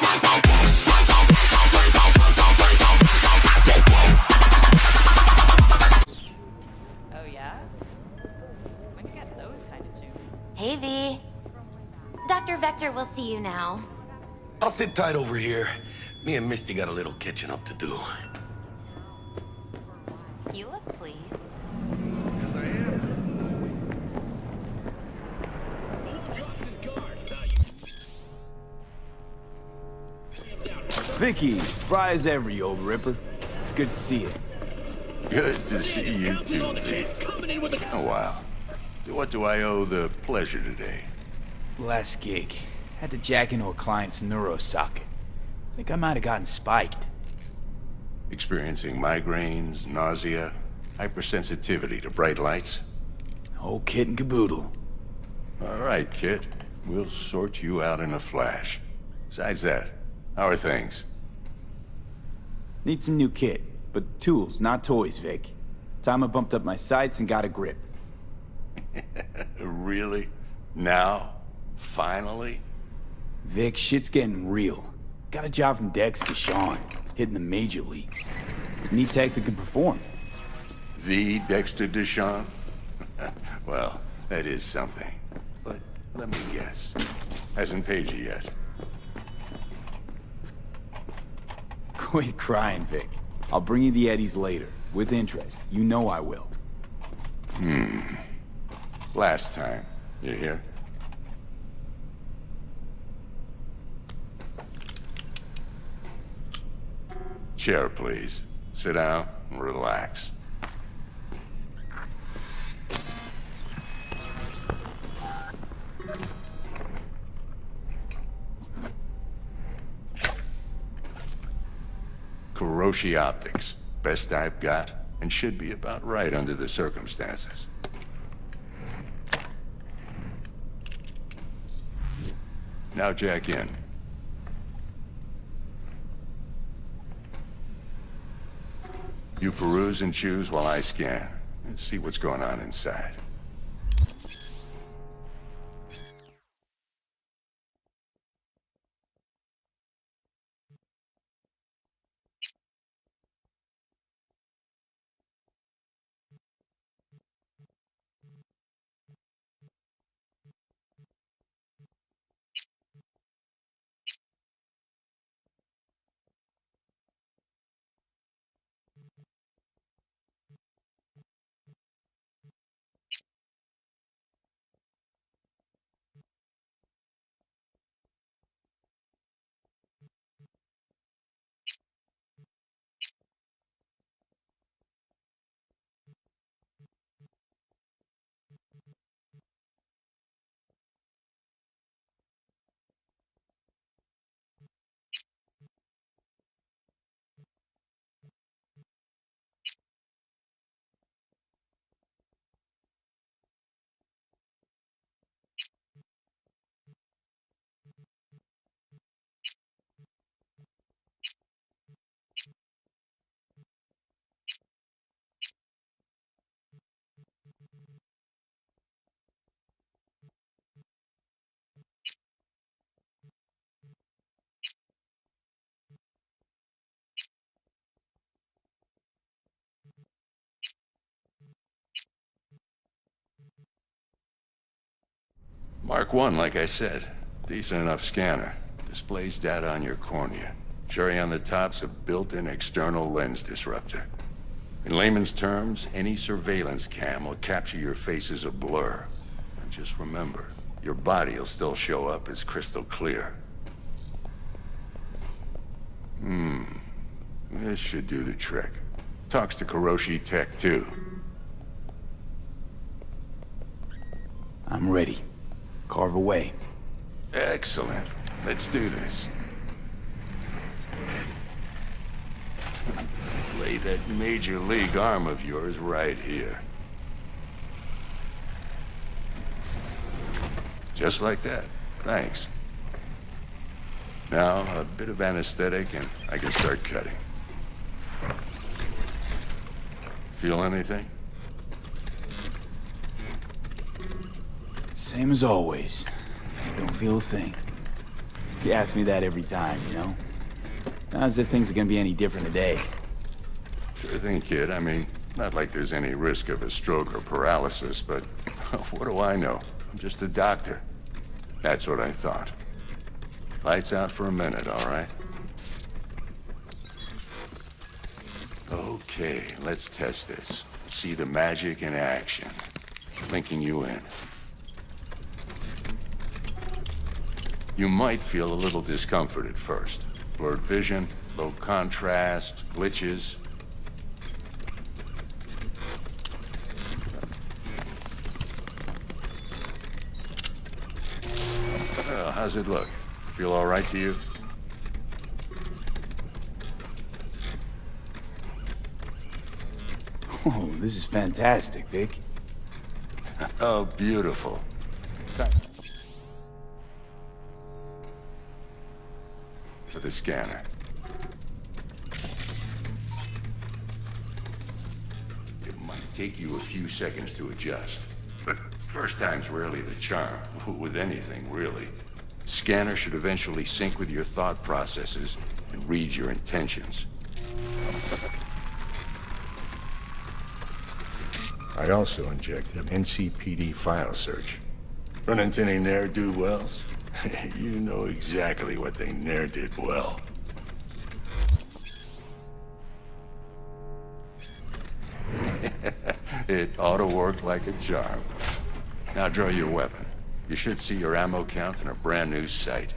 Oh yeah? When you get those kind of tunes. Hey, V. Dr. Vector will see you now. I'll sit tight over here. Me and Misty got a little catching up to do. You look pleased. Because I am. Vicky, spry as ever, you old ripper. It's good to see you. Good to see you too, V. Oh, wow. What do I owe the pleasure today? Last gig. Had to jack into a client's neurosocket. Think I might have gotten spiked. Experiencing migraines, nausea, hypersensitivity to bright lights? Whole kit and caboodle. All right, kid. We'll sort you out in a flash. Besides that, how are things? Need some new kit, but tools, not toys, Vic. Time I bumped up my sights and got a grip. Really? Now? Finally? Vic, shit's getting real. Got a job from Dexter, Sean, hitting the major leagues. Need tech that can perform. The Dexter Deshawn? Well, that is something. But let me guess. Hasn't paid you yet. Quit crying, Vic. I'll bring you the eddies later, with interest. You know I will. Last time. You hear? Chair, please. Sit down and relax. Kuroshi Optics. Best I've got, and should be about right under the circumstances. Now jack in. You peruse and choose while I scan. See what's going on inside. Mark 1, like I said. Decent enough scanner. Displays data on your cornea. Cherry on the top's a built-in external lens disruptor. In layman's terms, any surveillance cam will capture your face as a blur. And just remember, your body will still show up as crystal clear. This should do the trick. Talks to Kuroshi Tech, too. I'm ready. Carve away. Excellent. Let's do this. Lay that major league arm of yours right here. Just like that. Thanks. Now, a bit of anesthetic and I can start cutting. Feel anything? Same as always. Don't feel a thing. You ask me that every time, you know? Not as if things are gonna be any different today. Sure thing, kid. I mean, not like there's any risk of a stroke or paralysis, but what do I know? I'm just a doctor. That's what I thought. Lights out for a minute, all right? Okay, let's test this. See the magic in action. Linking you in. You might feel a little discomfort at first. Blurred vision, low contrast, glitches. Well, how's it look? Feel all right to you? Oh, this is fantastic, Vic. Oh, beautiful. For the scanner. It might take you a few seconds to adjust, but first time's rarely the charm, with anything, really. Scanner should eventually sync with your thought processes and read your intentions. I also injected an NCPD file search. Run into any ne'er-do-wells? You know exactly what they ne'er did well. It ought to work like a charm. Now draw your weapon. You should see your ammo count in a brand new sight.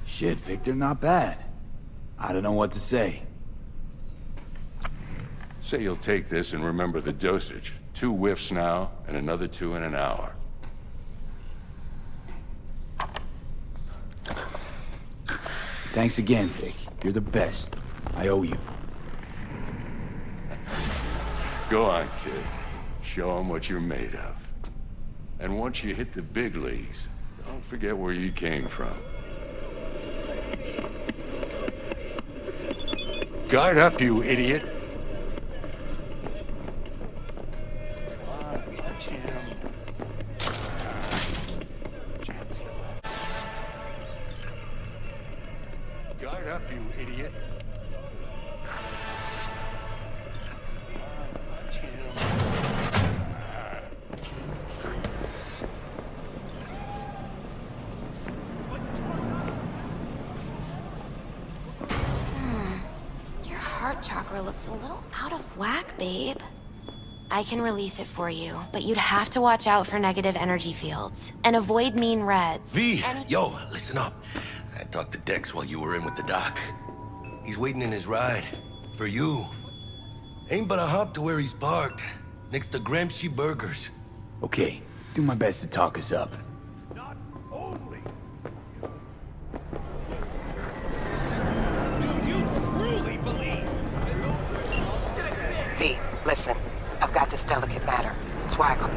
Shit, Victor, not bad. I don't know what to say. Say you'll take this and remember the dosage. 2 whiffs now, and another 2 in an hour. Thanks again, Vic. You're the best. I owe you. Go on, kid. Show them what you're made of. And once you hit the big leagues, don't forget where you came from. Guard up, you idiot! Guard up, you idiot! Your heart chakra looks a little out of whack, babe. I can release it for you, but you'd have to watch out for negative energy fields and avoid mean reds. V, yo, listen up. I talked to Dex while you were in with the doc. He's waiting in his ride. For you. Ain't but a hop to where he's parked. Next to Gramsci Burgers. Okay, do my best to talk us up. Do you truly believe V, listen. I've got this delicate matter. That's why I called.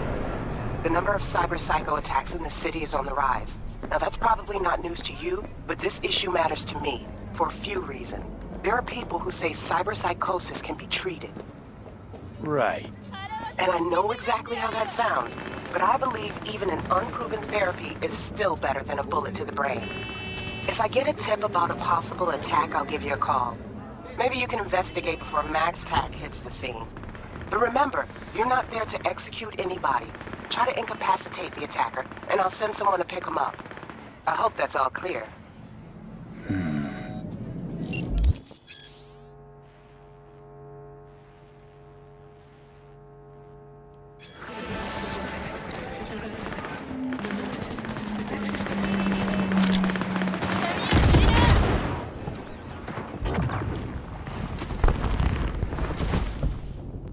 The number of cyber-psycho attacks in the city is on the rise. Now that's probably not news to you, but this issue matters to me, for a few reasons. There are people who say cyberpsychosis can be treated. Right. And I know exactly how that sounds, but I believe even an unproven therapy is still better than a bullet to the brain. If I get a tip about a possible attack, I'll give you a call. Maybe you can investigate before Max Tack hits the scene. But remember, you're not there to execute anybody. Try to incapacitate the attacker, and I'll send someone to pick him up. I hope that's all clear.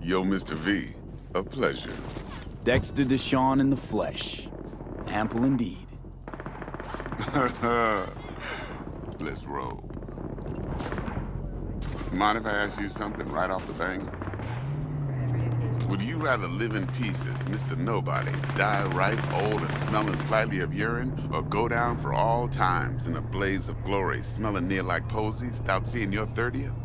Yo, Mr. V, a pleasure. Dexter Deshawn in the flesh. Ample indeed. Let's roll. Mind if I ask you something right off the bang? Would you rather live in pieces, Mr. Nobody, die ripe, old, and smelling slightly of urine, or go down for all times in a blaze of glory, smelling near like posies, without seeing your 30th?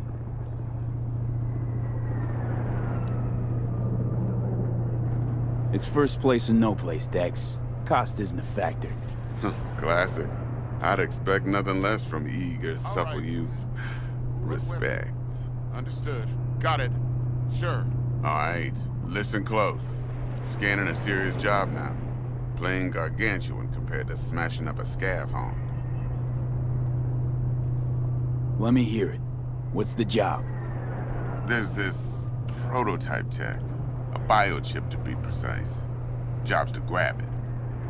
It's first place or no place, Dex. Cost isn't a factor. Classic. I'd expect nothing less from eager, supple youth. Respect. Understood. Got it. Sure. All right, listen close. Scanning a serious job now. Playing gargantuan compared to smashing up a scav home. Let me hear it. What's the job? There's this prototype tech. A biochip, to be precise. Job's to grab it.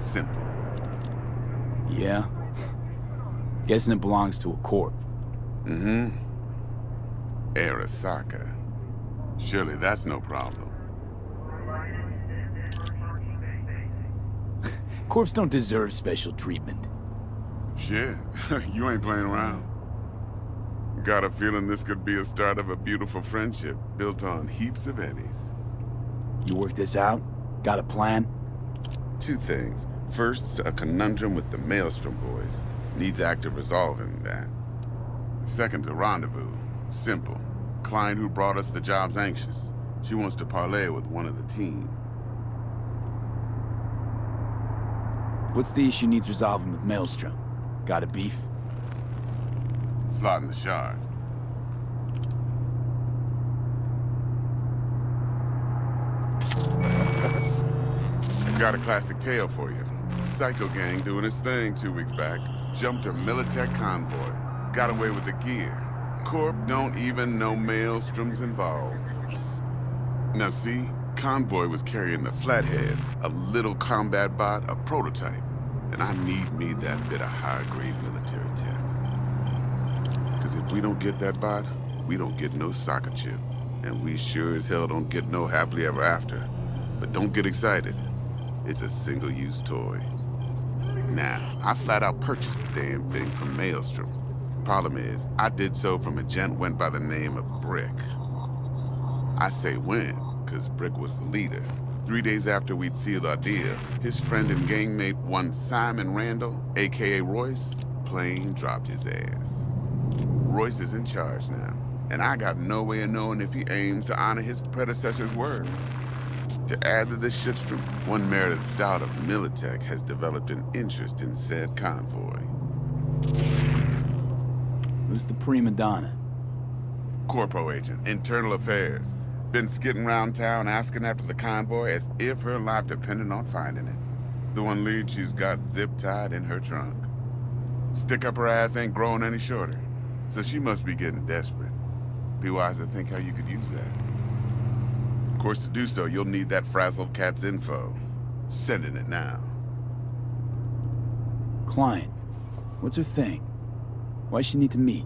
Simple. Yeah? Guessing it belongs to a corp. Mm-hmm. Arasaka. Surely that's no problem. Corps don't deserve special treatment. Shit, you ain't playing around. Got a feeling this could be a start of a beautiful friendship built on heaps of eddies. You work this out? Got a plan? Two things. First, a conundrum with the Maelstrom boys. Needs active resolving that. Second, a rendezvous. Simple. Client who brought us the job's anxious. She wants to parlay with one of the team. What's the issue needs resolving with Maelstrom? Got a beef? Slot in the shard. Got a classic tale for you. Psycho gang doing his thing 2 weeks back. Jumped a Militech convoy. Got away with the gear. Corp don't even know Maelstrom's involved. Now see, convoy was carrying the Flathead, a little combat bot, a prototype. And I need me that bit of high-grade military tech. Because if we don't get that bot, we don't get no soccer chip. And we sure as hell don't get no happily ever after. But don't get excited. It's a single-use toy. Now, I flat out purchased the damn thing from Maelstrom. Problem is, I did so from a gent went by the name of Brick. I say when, because Brick was the leader. 3 days after we'd sealed our deal, his friend and gangmate, one Simon Randall, aka Royce, plain dropped his ass. Royce is in charge now, and I got no way of knowing if he aims to honor his predecessor's word. To add to this shitstorm, one Meredith Stout of Militech has developed an interest in said convoy. Who's the prima donna? Corpo agent, internal affairs. Been skidding around town asking after the convoy as if her life depended on finding it. The one lead she's got zip-tied in her trunk. Stick up her ass ain't growing any shorter, so she must be getting desperate. Be wise to think how you could use that. Of course, to do so, you'll need that frazzled cat's info. Sending it now. Client. What's her thing? Why she need to meet?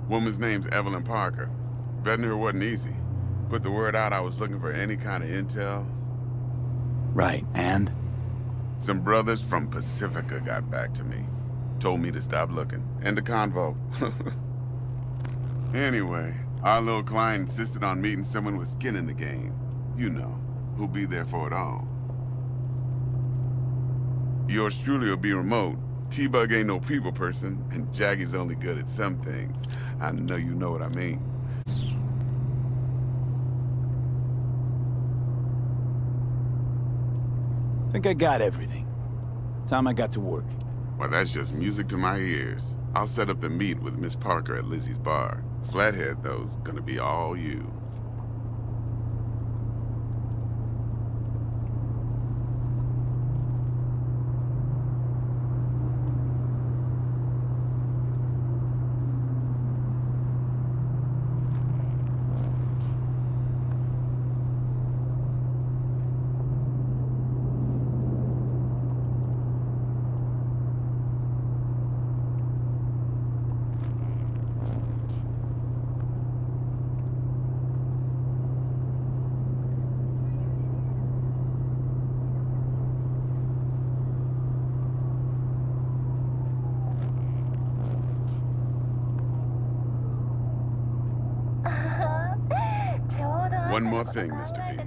Woman's name's Evelyn Parker. Vetting her wasn't easy. Put the word out I was looking for any kind of intel. Right, and? Some brothers from Pacifica got back to me. Told me to stop looking. End of convo. Anyway, our little client insisted on meeting someone with skin in the game. You know, who'll be there for it all. Yours truly will be remote. T-Bug ain't no people person, and Jaggy's only good at some things. I know you know what I mean. Think I got everything. Time I got to work. Well, that's just music to my ears. I'll set up the meet with Miss Parker at Lizzie's bar. Flathead, though's gonna be all you. One more thing, Mr. V.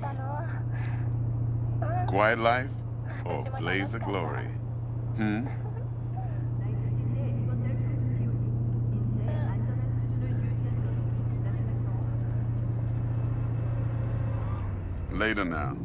Quiet life or blaze of glory? Later now.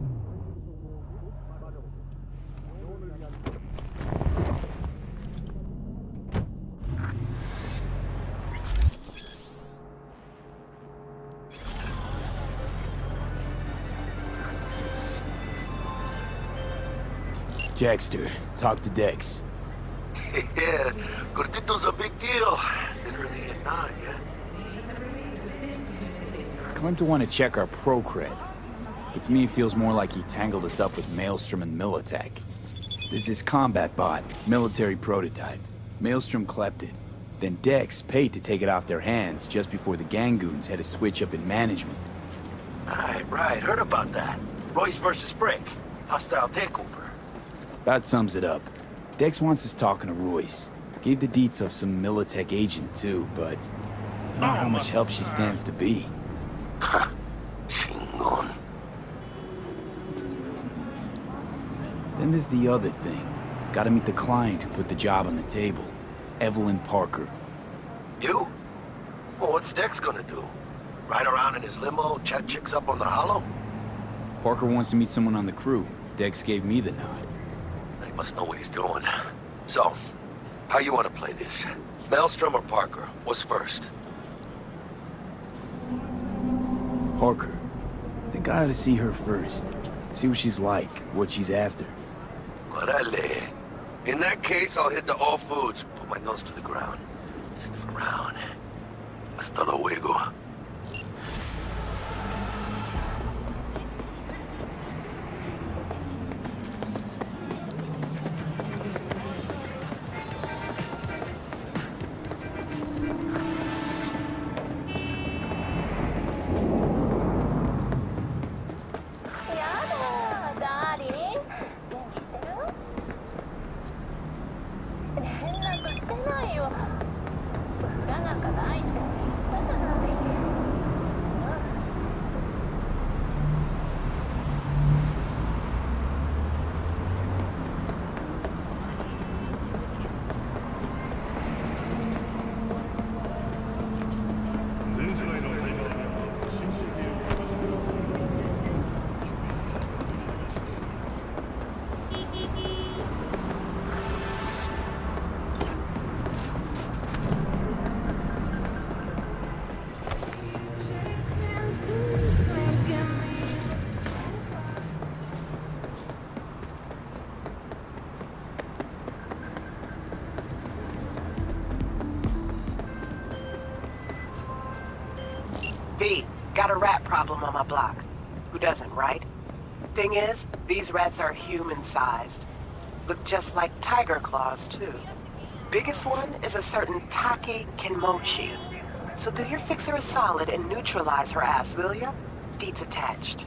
Dexter, talk to Dex. Yeah, Gordito's a big deal. Literally and not, yeah. Claimed to want to check our pro cred. But to me, it feels more like he tangled us up with Maelstrom and Militech. There's this combat bot, military prototype. Maelstrom clept it. Then Dex paid to take it off their hands just before the Gangoons had a switch up in management. Right. Heard about that. Royce versus Brick. Hostile takeover. About sums it up. Dex wants us talking to Royce. Gave the deets of some Militech agent too, but I don't know how much help she stands to be. Chingon. Then there's the other thing. Gotta meet the client who put the job on the table. Evelyn Parker. You? Well, what's Dex gonna do? Ride around in his limo, chat chicks up on the hollow? Parker wants to meet someone on the crew. Dex gave me the nod. He must know what he's doing. So, how you want to play this? Maelstrom or Parker? What's first? Parker. I think I ought to see her first. See what she's like, what she's after. Orale. In that case, I'll hit the all foods. Put my nose to the ground. Sniff around. Hasta luego. V, got a rat problem on my block. Who doesn't, right? Thing is, these rats are human-sized. Look just like tiger claws, too. Biggest one is a certain Taki Kinmochi. So do your fixer a solid and neutralize her ass, will ya? Deets attached.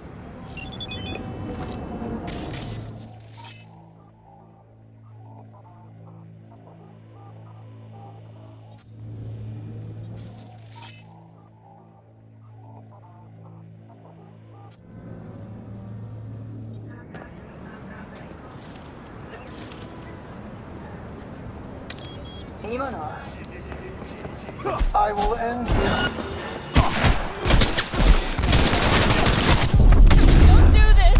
I will end here. Don't do this!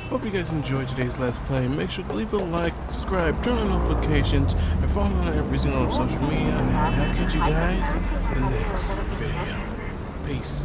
Hope you guys enjoyed today's Let's Play. Make sure to leave a like, subscribe, turn on notifications, and follow me on every single social media. And I'll catch you guys in the next video. Peace.